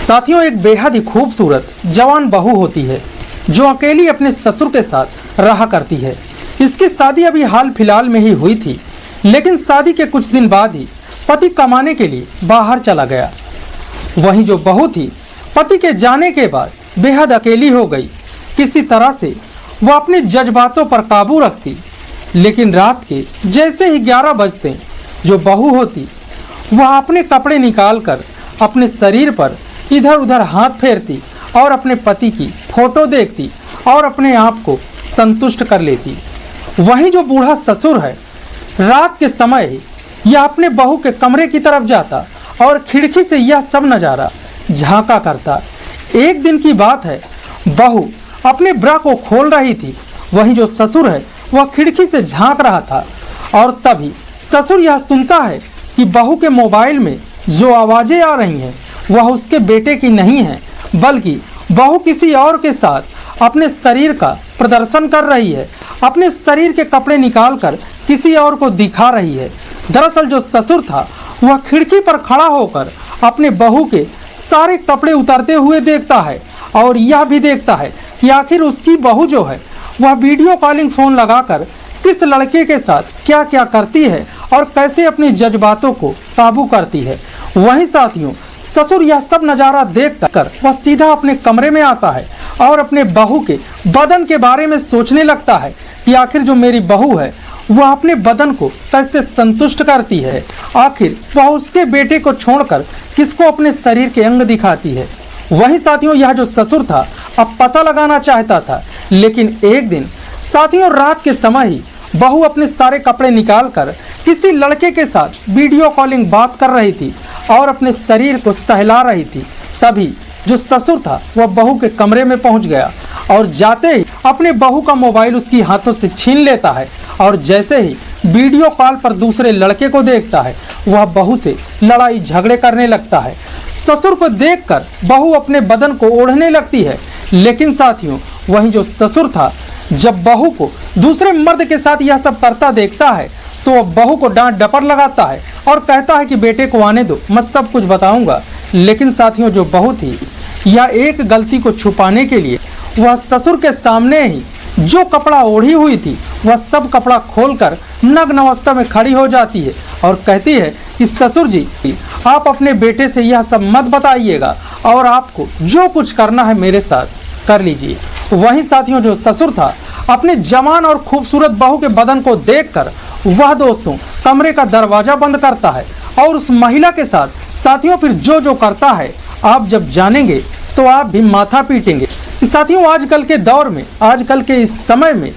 साथियों, एक बेहद ही खूबसूरत जवान बहू होती है जो अकेली अपने ससुर के साथ रहा करती है। इसकी शादी अभी हाल फिलहाल में ही हुई थी, लेकिन शादी के कुछ दिन बाद ही पति कमाने के लिए बाहर चला गया। वहीं जो बहू थी, पति के जाने के बाद बेहद अकेली हो गई। किसी तरह से वह अपने जज्बातों पर काबू रखती, लेकिन रात के जैसे ही 11 बजते जो बहू होती वह अपने कपड़े निकालकर अपने शरीर पर इधर उधर हाथ फेरती और अपने पति की फोटो देखती और अपने आप को संतुष्ट कर लेती। वहीं जो बूढ़ा ससुर है, रात के समय यह अपने बहू के कमरे की तरफ जाता और खिड़की से यह सब नज़ारा झांका करता। एक दिन की बात है, बहू अपने ब्रा को खोल रही थी। वहीं जो ससुर है वह खिड़की से झांक रहा था और तभी ससुर यह सुनता है कि बहू के मोबाइल में जो आवाज़ें आ रही हैं वह उसके बेटे की नहीं है, बल्कि बहू किसी और के साथ अपने शरीर का प्रदर्शन कर रही है। अपने शरीर के कपड़े निकालकर किसी और को दिखा रही है। दरअसल जो ससुर था वह खिड़की पर खड़ा होकर अपने बहू के सारे कपड़े उतारते हुए देखता है और यह भी देखता है कि आखिर उसकी बहू जो है वह वीडियो कॉलिंग फ़ोन लगाकर किस लड़के के साथ क्या क्या करती है और कैसे अपने जज्बातों को काबू करती है। वहीं साथियों, ससुर यह सब नज़ारा देख कर वह सीधा अपने कमरे में आता है और अपने बहू के बदन के बारे में सोचने लगता है कि आखिर जो मेरी बहू है वह अपने बदन को कैसे संतुष्ट करती है। आखिर वह उसके बेटे को छोड़कर किसको अपने शरीर के अंग दिखाती है। वहीं साथियों, यह जो ससुर था अब पता लगाना चाहता था, लेकिन एक दिन साथियों रात के समय ही बहू अपने सारे कपड़े निकालकर किसी लड़के के साथ वीडियो कॉलिंग बात कर रही थी और अपने शरीर को सहला रही थी। तभी जो ससुर था वह बहू के कमरे में पहुंच गया और जाते ही अपने बहू का मोबाइल उसकी हाथों से छीन लेता है और जैसे ही वीडियो कॉल पर दूसरे लड़के को देखता है वह बहू से लड़ाई झगड़े करने लगता है। ससुर को देखकर बहू अपने बदन को ओढ़ने लगती है, लेकिन साथियों वहीं जो ससुर था जब बहू को दूसरे मर्द के साथ यह सब करता देखता है तो वह बहू को डांट डपट लगाता है और कहता है कि बेटे को आने दो, मैं सब कुछ बताऊंगा। लेकिन साथियों जो बहू थी यह एक गलती को छुपाने के लिए वह ससुर के सामने ही जो कपड़ा ओढ़ी हुई थी वह सब कपड़ा खोलकर नग्न अवस्था में खड़ी हो जाती है और कहती है कि ससुर जी, आप अपने बेटे से यह सब मत बताइएगा और आपको जो कुछ करना है मेरे साथ कर लीजिए। वहीं साथियों जो ससुर था अपने जवान और खूबसूरत बहू के बदन को देखकर वह दोस्तों कमरे का दरवाजा बंद करता है और उस महिला के साथ साथियों फिर जो जो करता है आप जब जानेंगे तो आप भी माथा पीटेंगे। साथियों आजकल के दौर में, आजकल के इस समय में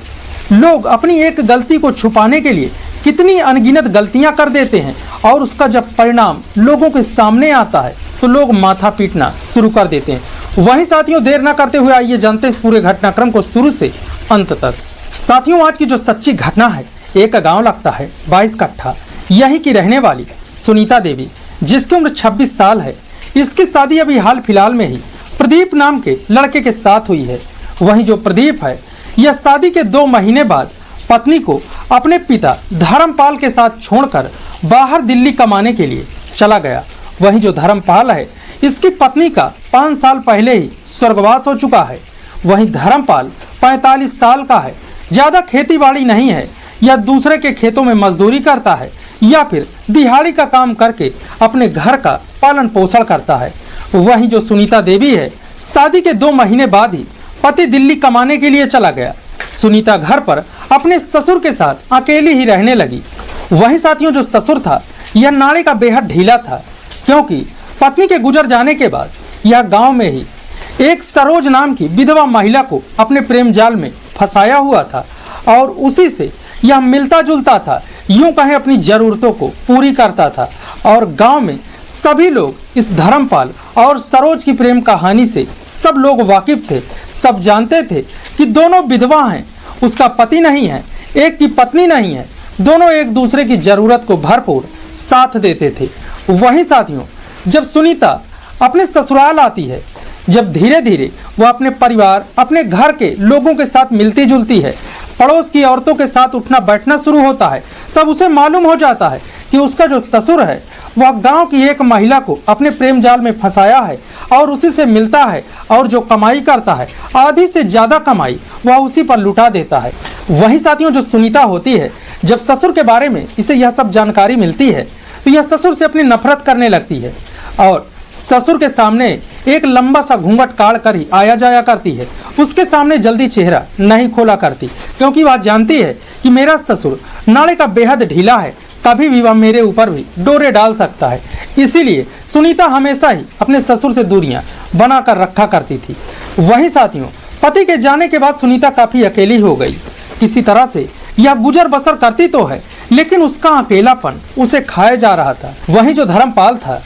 लोग अपनी एक गलती को छुपाने के लिए कितनी अनगिनत गलतियां कर देते हैं और उसका जब परिणाम लोगों के सामने आता है तो लोग माथा पीटना शुरू कर देते हैं। वहीं साथियों देर न करते हुए आइए जानते हैं इस पूरे घटनाक्रम को शुरू से अंत तक। साथियों आज की जो सच्ची घटना है, एक गांव लगता है 22 कट्ठा, यही की रहने वाली सुनीता देवी जिसकी उम्र 26 साल है। इसकी शादी अभी हाल फिलहाल में ही प्रदीप नाम के लड़के के साथ हुई है। वहीं जो प्रदीप है यह शादी के 2 महीने बाद पत्नी को अपने पिता धर्मपाल के साथ छोड़कर बाहर दिल्ली कमाने के लिए चला गया। वहीं जो धर्मपाल है इसकी पत्नी का 5 साल पहले ही स्वर्गवास हो चुका है। वहीं धर्मपाल 45 साल का है, ज़्यादा खेती बाड़ी नहीं है, या दूसरे के खेतों में मजदूरी करता है या फिर दिहाड़ी का काम करके अपने घर का पालन पोषण करता है। वहीं जो सुनीता देवी है शादी के 2 महीने बाद ही पति दिल्ली कमाने के लिए चला गया। सुनीता घर पर अपने ससुर के साथ अकेली ही रहने लगी। वहीं साथियों जो ससुर था यह नाड़े का बेहद ढीला था, क्योंकि पत्नी के गुजर जाने के बाद यह गांव में ही एक सरोज नाम की विधवा महिला को अपने प्रेम जाल में फंसाया हुआ था और उसी से यह मिलता जुलता था, यूं कहें अपनी ज़रूरतों को पूरी करता था। और गांव में सभी लोग इस धर्मपाल और सरोज की प्रेम कहानी से सब लोग वाकिफ थे। सब जानते थे कि दोनों विधवा हैं, उसका पति नहीं है, एक की पत्नी नहीं है, दोनों एक दूसरे की ज़रूरत को भरपूर साथ देते थे। वहीं साथियों जब सुनीता अपने ससुराल आती है, जब धीरे धीरे वह अपने परिवार, अपने घर के लोगों के साथ मिलती जुलती है, पड़ोस की औरतों के साथ उठना बैठना शुरू होता है, तब उसे मालूम हो जाता है कि उसका जो ससुर है वह गांव की एक महिला को अपने प्रेम जाल में फंसाया है और उसी से मिलता है और जो कमाई करता है आधी से ज्यादा कमाई वह उसी पर लुटा देता है। वही साथियों जो सुनीता होती है, जब ससुर के बारे में इसे यह सब जानकारी मिलती है तो यह ससुर से अपनी नफरत करने लगती है और ससुर के सामने एक लंबा सा घूंघट काट कर ही आया जाया करती है। उसके सामने जल्दी चेहरा नहीं खोला करती, क्योंकि वह जानती है कि मेरा ससुर नाले का बेहद ढीला है, कभी भी वह मेरे ऊपर भी डोरे डाल सकता है। इसीलिए सुनीता हमेशा ही अपने ससुर से दूरियां बनाकर रखा करती थी। वही साथियों, पति के जाने के बाद सुनीता काफी अकेली हो गई। किसी तरह से यह गुजर बसर करती तो है, लेकिन उसका अकेलापन उसे खाया जा रहा था। वहीं जो धर्मपाल था,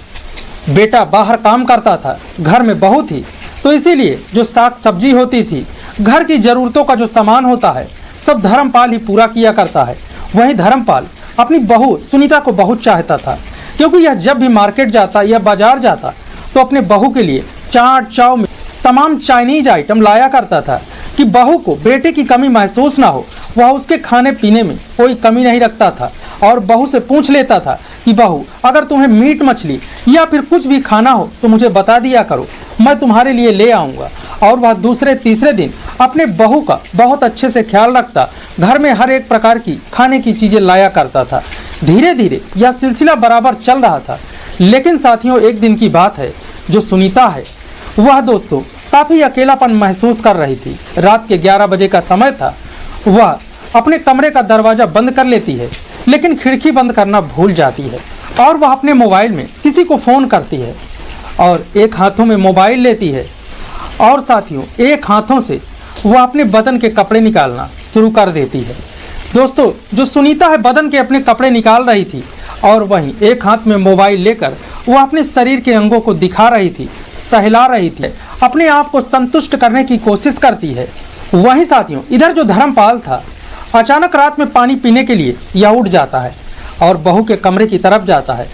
बेटा बाहर काम करता था, घर में बहू थी, तो इसीलिए जो साग सब्जी होती थी, घर की जरूरतों का जो सामान होता है, सब धर्मपाल ही पूरा किया करता है। वहीं धर्मपाल अपनी बहू सुनीता को बहुत चाहता था, क्योंकि यह जब भी मार्केट जाता या बाजार जाता तो अपने बहू के लिए चाट चाउमीन तमाम चाइनीज आइटम लाया करता था कि बहू को बेटे की कमी महसूस ना हो। वह उसके खाने पीने में कोई कमी नहीं रखता था और बहू से पूछ लेता था कि बहू, अगर तुम्हें मीट मछली या फिर कुछ भी खाना हो तो मुझे बता दिया करो, मैं तुम्हारे लिए ले आऊँगा। और वह दूसरे तीसरे दिन अपने बहू का बहुत अच्छे से ख्याल रखता, घर में हर एक प्रकार की खाने की चीज़ें लाया करता था। धीरे धीरे यह सिलसिला बराबर चल रहा था। लेकिन साथियों, एक दिन की बात है, जो सुनीता है वह दोस्तों काफ़ी अकेलापन महसूस कर रही थी। रात के 11 बजे का समय था। वह अपने कमरे का दरवाज़ा बंद कर लेती है, लेकिन खिड़की बंद करना भूल जाती है और वह अपने मोबाइल में किसी को फ़ोन करती है और एक हाथों में मोबाइल लेती है और साथियों एक हाथों से वह अपने बदन के कपड़े निकालना शुरू कर देती है। दोस्तों, जो सुनीता है बदन के अपने कपड़े निकाल रही थी और वहीं एक हाथ में मोबाइल लेकर वह अपने शरीर के अंगों को दिखा रही थी, सहला रही थी, अपने आप को संतुष्ट करने की कोशिश करती है। वहीं साथियों, इधर जो धर्मपाल था, अचानक रात में पानी पीने के लिए यह उठ जाता है और बहू के कमरे की तरफ जाता है।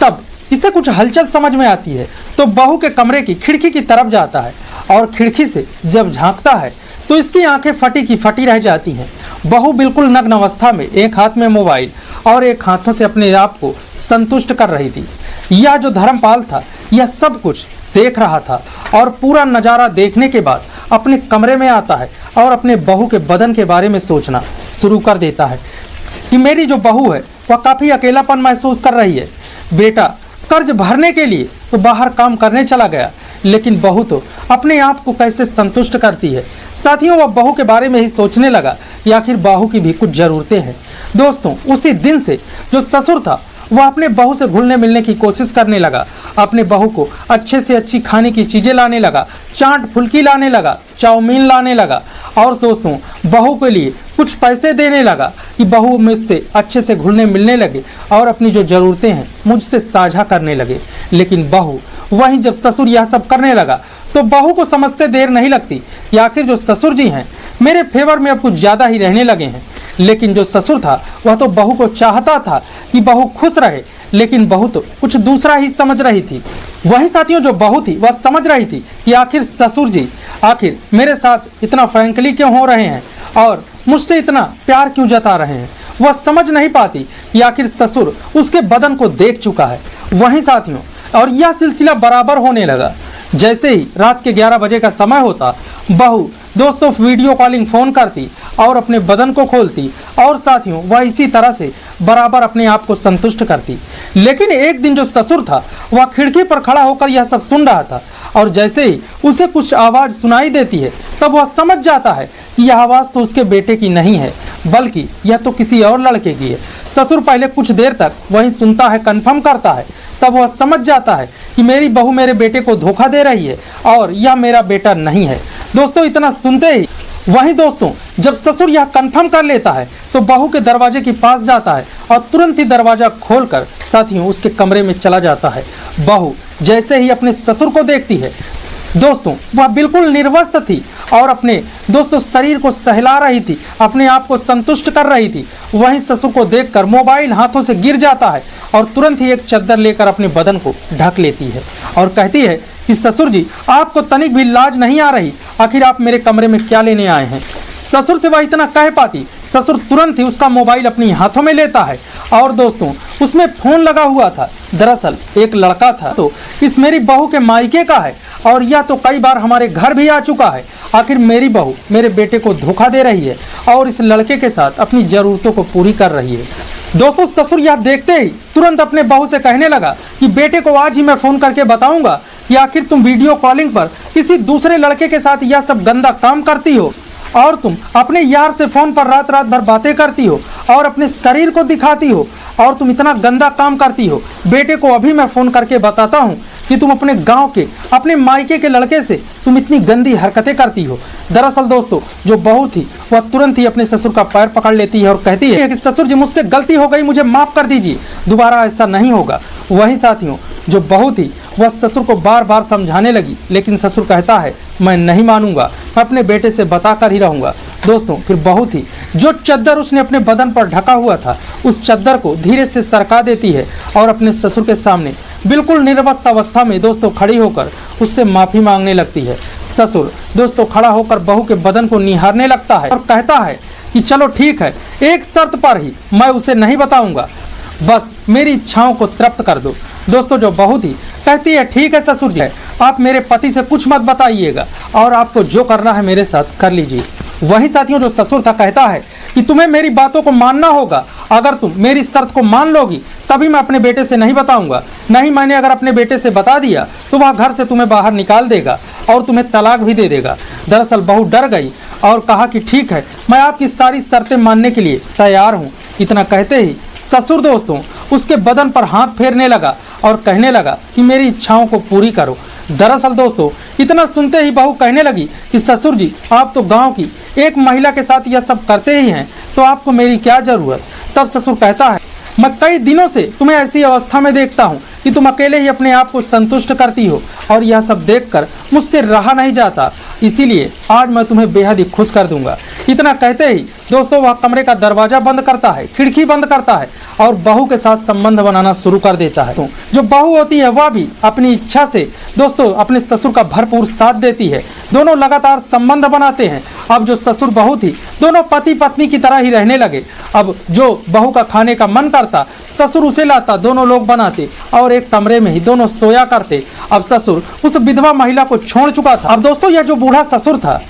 तब इसे कुछ हलचल समझ में आती है तो बहू के कमरे की खिड़की की तरफ जाता है और खिड़की से जब झांकता है तो इसकी आंखें फटी की फटी रह जाती हैं। बहू बिल्कुल नग्न अवस्था में एक हाथ में मोबाइल और एक हाथों से अपने आप को संतुष्ट कर रही थी। यह जो धर्मपाल था यह सब कुछ देख रहा था और पूरा नज़ारा देखने के बाद अपने कमरे में आता है और अपने बहू के बदन के बारे में सोचना शुरू कर देता है कि मेरी जो बहू है वह काफ़ी अकेलापन महसूस कर रही है। बेटा कर्ज भरने के लिए तो बाहर काम करने चला गया, लेकिन बहू तो अपने आप को कैसे संतुष्ट करती है। साथियों, वह बहू के बारे में ही सोचने लगा कि आखिर बहू की भी कुछ ज़रूरतें हैं। दोस्तों, उसी दिन से जो ससुर था वह अपने बहू से घुलने मिलने की कोशिश करने लगा। अपने बहू को अच्छे से अच्छी खाने की चीज़ें लाने लगा, चाट फुल्की लाने लगा, चाउमीन लाने लगा और दोस्तों बहू के लिए कुछ पैसे देने लगा कि बहू मुझसे अच्छे से घुलने मिलने लगे और अपनी जो ज़रूरतें हैं मुझसे साझा करने लगे। लेकिन बहू वहीं जब ससुर यह सब करने लगा तो बहू को समझते देर नहीं लगती कि आखिर जो ससुर जी हैं मेरे फेवर में अब कुछ ज़्यादा ही रहने लगे हैं। लेकिन जो ससुर था वह तो बहू को चाहता था कि बहू खुश रहे, लेकिन बहू तो कुछ दूसरा ही समझ रही थी। वही साथियों, जो बहू थी वह समझ रही थी कि आखिर ससुर जी आखिर मेरे साथ इतना फ्रैंकली क्यों हो रहे हैं और मुझसे इतना प्यार क्यों जता रहे हैं। वह समझ नहीं पाती कि आखिर ससुर उसके बदन को देख चुका है। वहीं साथियों, और यह सिलसिला बराबर होने लगा। जैसे ही रात के 11 बजे का समय होता, बहू दोस्तों वीडियो कॉलिंग फ़ोन करती और अपने बदन को खोलती और साथियों वह इसी तरह से बराबर अपने आप को संतुष्ट करती। लेकिन एक दिन जो ससुर था वह खिड़की पर खड़ा होकर यह सब सुन रहा था और जैसे ही उसे कुछ आवाज़ सुनाई देती है तब वह समझ जाता है कि यह आवाज़ तो उसके बेटे की नहीं है, बल्कि यह तो किसी और लड़के की है। ससुर पहले कुछ देर तक वहीं सुनता है, कन्फर्म करता है, तब वह समझ जाता है कि मेरी बहू मेरे बेटे को धोखा दे रही है और यह मेरा बेटा नहीं है। दोस्तों, इतना सुनते ही वहीं दोस्तों जब ससुर यह कन्फर्म कर लेता है तो बहू के दरवाजे के पास जाता है और तुरंत ही दरवाज़ा खोलकर साथियों उसके कमरे में चला जाता है। बहू जैसे ही अपने ससुर को देखती है दोस्तों वह बिल्कुल निर्वस्त्र थी और अपने दोस्तों शरीर को सहला रही थी, अपने आप को संतुष्ट कर रही थी। वहीं ससुर को देखकर मोबाइल हाथों से गिर जाता है और तुरंत ही एक चद्दर लेकर अपने बदन को ढक लेती है और कहती है कि ससुर जी, आपको तनिक भी लाज नहीं आ रही, आखिर आप मेरे कमरे में क्या लेने आए हैं। ससुर से वह इतना कह पाती, ससुर तुरंत ही उसका मोबाइल अपनी हाथों में लेता है और दोस्तों उसमें फोन लगा हुआ था। दरअसल एक लड़का था, तो इस मेरी बहू के मायके का है और यह तो कई बार हमारे घर भी आ चुका है। आखिर मेरी बहू मेरे बेटे को धोखा दे रही है और इस लड़के के साथ अपनी जरूरतों को पूरी कर रही है। दोस्तों ससुर यह देखते ही तुरंत अपने बहू से कहने लगा कि बेटे को आज ही मैं फोन करके बताऊंगा कि आखिर तुम वीडियो कॉलिंग पर किसी दूसरे लड़के के साथ यह सब गंदा काम करती हो और तुम अपने यार से फोन पर रात रात भर बातें करती हो और अपने शरीर को दिखाती हो और तुम इतना गंदा काम करती हो। बेटे को अभी मैं फोन करके बताता हूँ कि तुम अपने गांव के अपने मायके के लड़के से तुम इतनी गंदी हरकतें करती हो। दरअसल दोस्तों जो बहू थी वह तुरंत ही अपने ससुर का पैर पकड़ लेती है और कहती है कि ससुर जी मुझसे गलती हो गई, मुझे माफ कर दीजिए, दोबारा ऐसा नहीं होगा। वही साथियों जो बहू थी वह ससुर को बार बार समझाने लगी, लेकिन ससुर कहता है मैं नहीं मानूंगा, मैं अपने बेटे से बता कर ही रहूंगा। दोस्तों फिर बहू थी जो चद्दर उसने अपने बदन पर ढका हुआ था उस चद्दर को धीरे से सरका देती है और अपने ससुर के सामने बिल्कुल निर्वस्त अवस्था में दोस्तों खड़ी होकर उससे माफी मांगने लगती है। ससुर दोस्तों खड़ा होकर बहू के बदन को निहारने लगता है और कहता है कि चलो ठीक है, एक शर्त पर ही मैं उसे नहीं बताऊंगा, बस मेरी इच्छाओं को तृप्त कर दो। दोस्तों जो बहू थी कहती है ठीक है ससुर जी, आप मेरे पति से कुछ मत बताइएगा और आपको जो करना है मेरे साथ कर लीजिए। वही साथियों जो ससुर था कहता है कि तुम्हें मेरी बातों को मानना होगा, अगर तुम मेरी शर्त को मान लोगी तभी मैं अपने बेटे से नहीं बताऊंगा, नहीं मैंने अगर अपने बेटे से बता दिया तो वह घर से तुम्हें बाहर निकाल देगा और तुम्हें तलाक भी दे देगा। दरअसल बहू डर गई और कहा कि ठीक है, मैं आपकी सारी शर्तें मानने के लिए तैयार हूँ। इतना कहते ही ससुर दोस्तों उसके बदन पर हाथ फेरने लगा और कहने लगा कि मेरी इच्छाओं को पूरी करो। दरअसल दोस्तों इतना सुनते ही बहू कहने लगी कि ससुर जी आप तो गांव की एक महिला के साथ यह सब करते ही हैं, तो आपको मेरी क्या जरूरत। तब ससुर कहता है मैं कई दिनों से तुम्हें ऐसी अवस्था में देखता हूँ कि तुम अकेले ही अपने आप को संतुष्ट करती हो और यह सब देखकर मुझसे रहा नहीं जाता, इसीलिए आज मैं तुम्हें बेहद ही खुश कर दूंगा। इतना कहते ही दोस्तों वह कमरे का दरवाजा बंद करता है, खिड़की बंद करता है और बहू के साथ संबंध बनाना शुरू कर देता है। तो जो बहू होती है वह भी अपनी इच्छा से दोस्तों अपने ससुर का भरपूर साथ देती है। दोनों लगातार संबंध बनाते हैं। अब जो ससुर बहू थी दोनों पति पत्नी की तरह ही रहने लगे। अब जो बहू का खाने का मन करता ससुर उसे लाता, दोनों लोग बनाते और एक कमरे में ही दोनों सोया करते। अब ससुर उस विधवा महिला को छोड़ चुका था। अब दोस्तों यह जो बूढ़ा ससुर था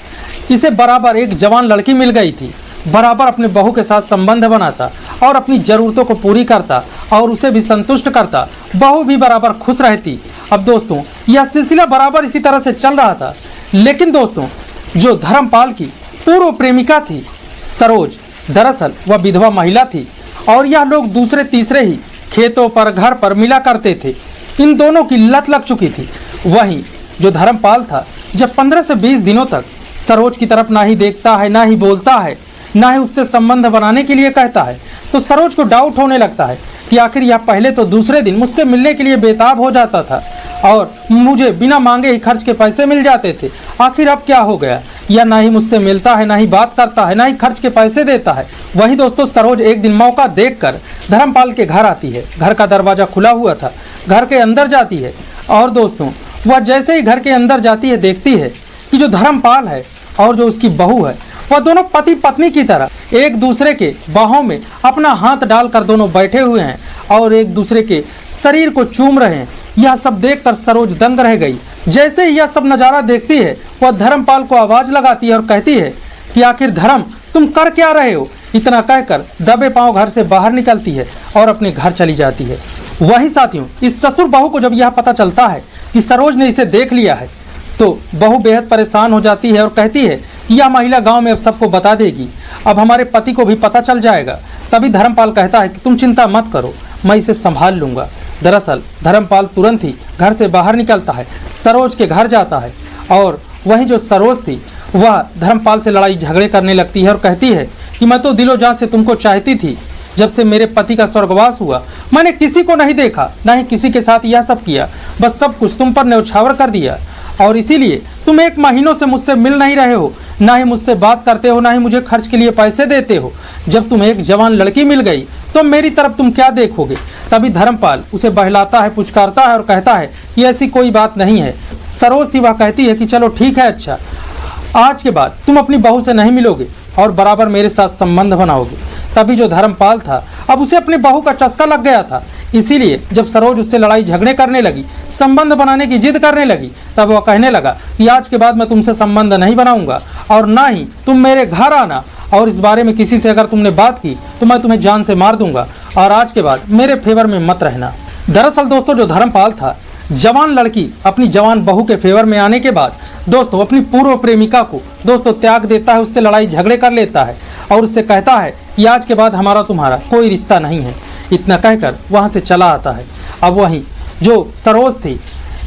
इसे बराबर एक जवान लड़की मिल गई थी, बराबर अपने बहू के साथ संबंध बनाता और अपनी जरूरतों को पूरी करता और उसे भी संतुष्ट करता, बहू भी बराबर खुश रहती। अब दोस्तों यह सिलसिला बराबर इसी तरह से चल रहा था। लेकिन दोस्तों जो धर्मपाल की पूर्व प्रेमिका थी सरोज, दरअसल वह विधवा महिला थी और यह लोग दूसरे तीसरे ही खेतों पर घर पर मिला करते थे। इन दोनों की लत लग चुकी थी। वहीं जो धर्मपाल था जब 15 से 20 दिनों तक सरोज की तरफ ना ही देखता है, ना ही बोलता है, ना ही उससे संबंध बनाने के लिए कहता है, तो सरोज को डाउट होने लगता है कि आखिर यह पहले तो दूसरे दिन मुझसे मिलने के लिए बेताब हो जाता था और मुझे बिना मांगे ही खर्च के पैसे मिल जाते थे, आखिर अब क्या हो गया, या ना ही मुझसे मिलता है, ना ही बात करता है, ना ही खर्च के पैसे देता है। वही दोस्तों सरोज एक दिन मौका देखकर धर्मपाल के घर आती है। घर का दरवाजा खुला हुआ था, घर के अंदर जाती है और दोस्तों वह जैसे ही घर के अंदर जाती है देखती है कि जो धर्मपाल है और जो उसकी बहू है वह दोनों पति पत्नी की तरह एक दूसरे के बाहों में अपना हाथ डालकर दोनों बैठे हुए हैं और एक दूसरे के शरीर को चूम रहे हैं। यह सब देखकर सरोज दंग रह गई। जैसे ही यह सब नज़ारा देखती है वह धर्मपाल को आवाज लगाती है और कहती है कि आखिर धर्म तुम कर क्या रहे हो। इतना कहकर दबे पांव घर से बाहर निकलती है और अपने घर चली जाती है। वही साथियों इस ससुर बहू को जब यह पता चलता है कि सरोज ने इसे देख लिया है तो बहू बेहद परेशान हो जाती है और कहती है कि यह महिला गांव में अब सबको बता देगी, अब हमारे पति को भी पता चल जाएगा। तभी धर्मपाल कहता है कि तुम चिंता मत करो, मैं इसे संभाल लूंगा। दरअसल धर्मपाल तुरंत ही घर से बाहर निकलता है, सरोज के घर जाता है और वही जो सरोज थी वह धर्मपाल से लड़ाई झगड़े करने लगती है और कहती है कि मैं तो दिलो जान से तुमको चाहती थी, जब से मेरे पति का स्वर्गवास हुआ मैंने किसी को नहीं देखा, ना ही किसी के साथ यह सब किया, बस सब कुछ तुम पर न्यौछावर कर दिया और इसीलिए तुम 1 महीनों से मुझसे मिल नहीं रहे हो, ना ही मुझसे बात करते हो, ना ही मुझे खर्च के लिए पैसे देते हो। जब तुम्हें एक जवान लड़की मिल गई तो मेरी तरफ तुम क्या देखोगे। तभी धर्मपाल उसे बहलाता है, पुचकारता है और कहता है कि ऐसी कोई बात नहीं है। सरोज थी वह कहती है कि चलो ठीक है, अच्छा आज के बाद तुम अपनी बहू से नहीं मिलोगे, और बराबर मेरे साथ संबंध बनाओगे। तभी जो धर्मपाल था अब उसे अपने बहू का चस्का लग गया था, इसीलिए जब सरोज उससे लड़ाई झगड़े करने लगी, संबंध बनाने की जिद करने लगी, तब वह कहने लगा कि आज के बाद मैं तुमसे संबंध नहीं बनाऊंगा और ना ही तुम मेरे घर आना, और इस बारे में किसी से अगर तुमने बात की तो मैं तुम्हें जान से मार दूंगा और आज के बाद मेरे फेवर में मत रहना। दरअसल दोस्तों जो धर्मपाल था, जवान लड़की अपनी जवान बहू के फेवर में आने के बाद दोस्तों अपनी पूर्व प्रेमिका को दोस्तों त्याग देता है, उससे लड़ाई झगड़े कर लेता है और उससे कहता है कि आज के बाद हमारा तुम्हारा कोई रिश्ता नहीं है। इतना कहकर वहां से चला आता है। अब वहीं जो सरोज थी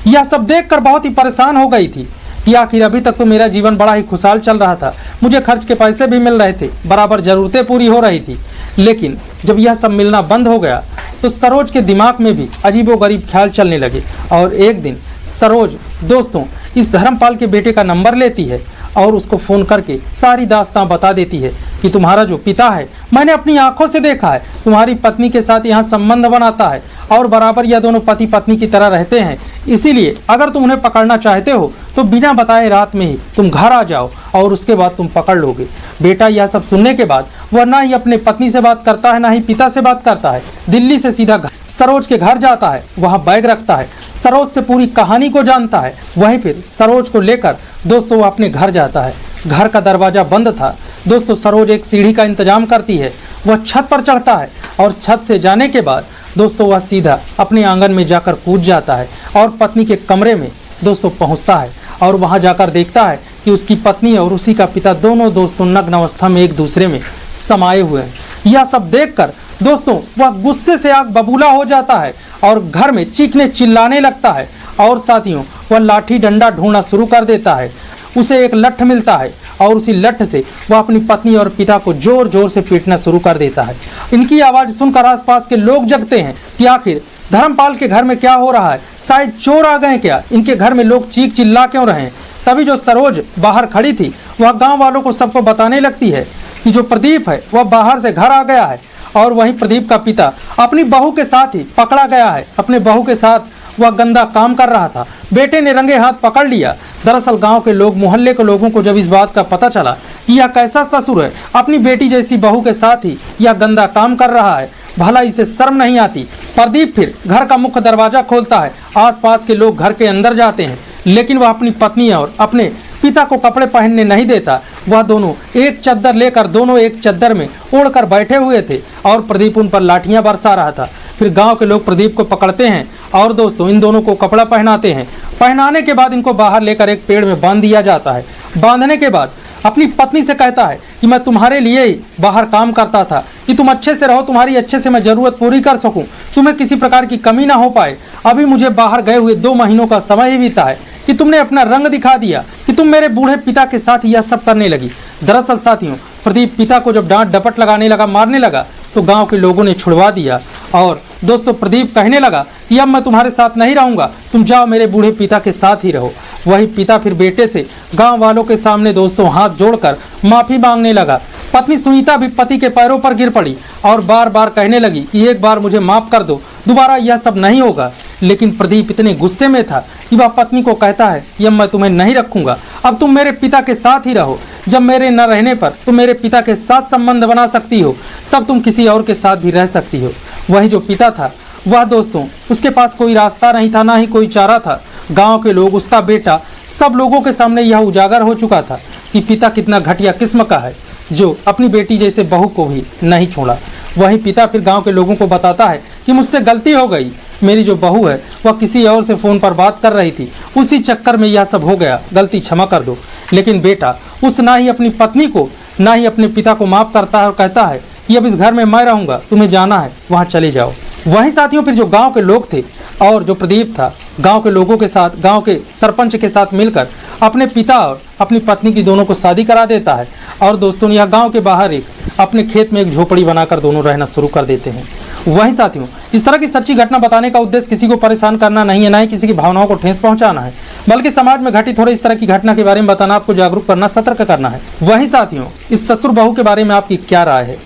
यह सब देखकर बहुत ही परेशान हो गई थी कि आखिर अभी तक तो मेरा जीवन बड़ा ही खुशहाल चल रहा था, मुझे खर्च के पैसे भी मिल रहे थे, बराबर ज़रूरतें पूरी हो रही थी, लेकिन जब यह सब मिलना बंद हो गया तो सरोज के दिमाग में भी अजीबोगरीब ख्याल चलने लगे। और एक दिन सरोज दोस्तों इस धर्मपाल के बेटे का नंबर लेती है और उसको फ़ोन करके सारी दास्तां बता देती है कि तुम्हारा जो पिता है मैंने अपनी आंखों से देखा है, तुम्हारी पत्नी के साथ यहाँ संबंध बनाता है और बराबर यह दोनों पति पत्नी की तरह रहते हैं, इसीलिए अगर तुम उन्हें पकड़ना चाहते हो तो बिना बताए रात में ही तुम घर आ जाओ और उसके बाद तुम पकड़ लोगे। बेटा यह सब सुनने के बाद वह ना ही अपने पत्नी से बात करता है ना ही पिता से बात करता है, दिल्ली से सीधा सरोज के घर जाता है, वहाँ बैग रखता है, सरोज से पूरी कहानी को जानता है। वहीं फिर सरोज को लेकर दोस्तों वह अपने घर जाता है। घर का दरवाज़ा बंद था दोस्तों, सरोज एक सीढ़ी का इंतजाम करती है, वह छत पर चढ़ता है और छत से जाने के बाद दोस्तों वह सीधा अपने आंगन में जाकर कूद जाता है और पत्नी के कमरे में दोस्तों पहुंचता है और वहां जाकर देखता है कि उसकी पत्नी और उसी का पिता दोनों दोस्तों नग्न अवस्था में एक दूसरे में समाये हुए हैं। यह सब देखकर दोस्तों वह गुस्से से आग बबूला हो जाता है और घर में चीखने चिल्लाने लगता है और साथियों वह लाठी डंडा ढूंढना शुरू कर देता है। उसे एक लठ मिलता है और उसी लठ से वह अपनी पत्नी और पिता को जोर जोर से पीटना शुरू कर देता है। इनकी आवाज़ सुनकर आसपास के लोग जगते हैं कि आखिर धर्मपाल के घर में क्या हो रहा है, शायद चोर आ गए क्या, इनके घर में लोग चीख चिल्ला क्यों रहे हैं। तभी जो सरोज बाहर खड़ी थी वह गांव वालों को सबको बताने लगती है कि जो प्रदीप है वह बाहर से घर आ गया है और वहीं प्रदीप का पिता अपनी बहू के साथ ही पकड़ा गया है। अपने बहू के साथ वह गंदा काम कर रहा था, बेटे ने रंगे हाथ पकड़ लिया। दरअसल गांव के लोग, मोहल्ले के लोगों को जब इस बात का पता चला कि यह कैसा ससुर है, अपनी बेटी जैसी बहू के साथ ही यह गंदा काम कर रहा है, भला इसे शर्म नहीं आती। प्रदीप फिर घर का मुख्य दरवाजा खोलता है, आसपास के लोग घर के अंदर जाते हैं, लेकिन वह अपनी पत्नी और अपने पिता को कपड़े पहनने नहीं देता। वह दोनों एक चद्दर लेकर दोनों एक चद्दर में ओढ़कर बैठे हुए थे और प्रदीप उन पर लाठियां बरसा रहा था। फिर गांव के लोग प्रदीप को पकड़ते हैं और दोस्तों इन दोनों को कपड़ा पहनाते हैं। पहनाने के बाद इनको बाहर लेकर एक पेड़ में बांध दिया जाता है। बांधने के बाद अपनी पत्नी से कहता है कि मैं तुम्हारे लिए ही बाहर काम करता था कि तुम अच्छे से रहो, तुम्हारी अच्छे से मैं ज़रूरत पूरी कर सकूं, तुम्हें किसी प्रकार की कमी ना हो पाए। अभी मुझे बाहर गए हुए 2 महीनों का समय ही बीता है कि तुमने अपना रंग दिखा दिया कि तुम मेरे बूढ़े पिता के साथ यह सब करने लगी। दरअसल साथियों प्रदीप पिता को जब डांट डपट लगाने लगा, मारने लगा, तो गांव के लोगों ने छुड़वा दिया और दोस्तों प्रदीप कहने लगा कि अब मैं तुम्हारे साथ नहीं रहूंगा, तुम जाओ मेरे बूढ़े पिता के साथ ही रहो। वही पिता फिर बेटे से गांव वालों के सामने दोस्तों हाथ जोड़कर माफ़ी मांगने लगा। पत्नी सुनीता भी पति के पैरों पर गिर पड़ी और बार बार कहने लगी कि एक बार मुझे माफ़ कर दो, दोबारा यह सब नहीं होगा। लेकिन प्रदीप इतने गुस्से में था कि वह पत्नी को कहता है कि अब मैं तुम्हें नहीं रखूंगा, अब तुम मेरे पिता के साथ ही रहो। जब मेरे न रहने पर तुम मेरे पिता के साथ संबंध बना सकती हो, तब तुम किसी और के साथ भी रह सकती हो। वही जो पिता था वह दोस्तों उसके पास कोई रास्ता नहीं था, ना ही कोई चारा था। गांव के लोग, उसका बेटा, सब लोगों के सामने यह उजागर हो चुका था कि पिता कितना घटिया किस्म का है जो अपनी बेटी जैसे बहू को भी नहीं छोड़ा। वही पिता फिर गांव के लोगों को बताता है कि मुझसे गलती हो गई, मेरी जो बहू है वह किसी और से फ़ोन पर बात कर रही थी, उसी चक्कर में यह सब हो गया, गलती क्षमा कर दो। लेकिन बेटा उस ना ही अपनी पत्नी को ना ही अपने पिता को माफ़ करता है और कहता है कि अब इस घर में मैं रहूँगा, तुम्हें जाना है वहाँ चले जाओ। वहीं साथियों फिर जो गांव के लोग थे और जो प्रदीप था, गांव के लोगों के साथ, गांव के सरपंच के साथ मिलकर अपने पिता और अपनी पत्नी की दोनों को शादी करा देता है और दोस्तों यह गांव के बाहर एक अपने खेत में एक झोपड़ी बनाकर दोनों रहना शुरू कर देते हैं। वहीं साथियों इस तरह की सच्ची घटना बताने का उद्देश्य किसी को परेशान करना नहीं है, ना ही किसी की भावनाओं को ठेस पहुंचाना है, बल्कि समाज में घटित हो रही इस तरह की घटना के बारे में बताना, आपको जागरूक करना, सतर्क करना है। वहीं साथियों इस ससुर बहू के बारे में आपकी क्या राय है?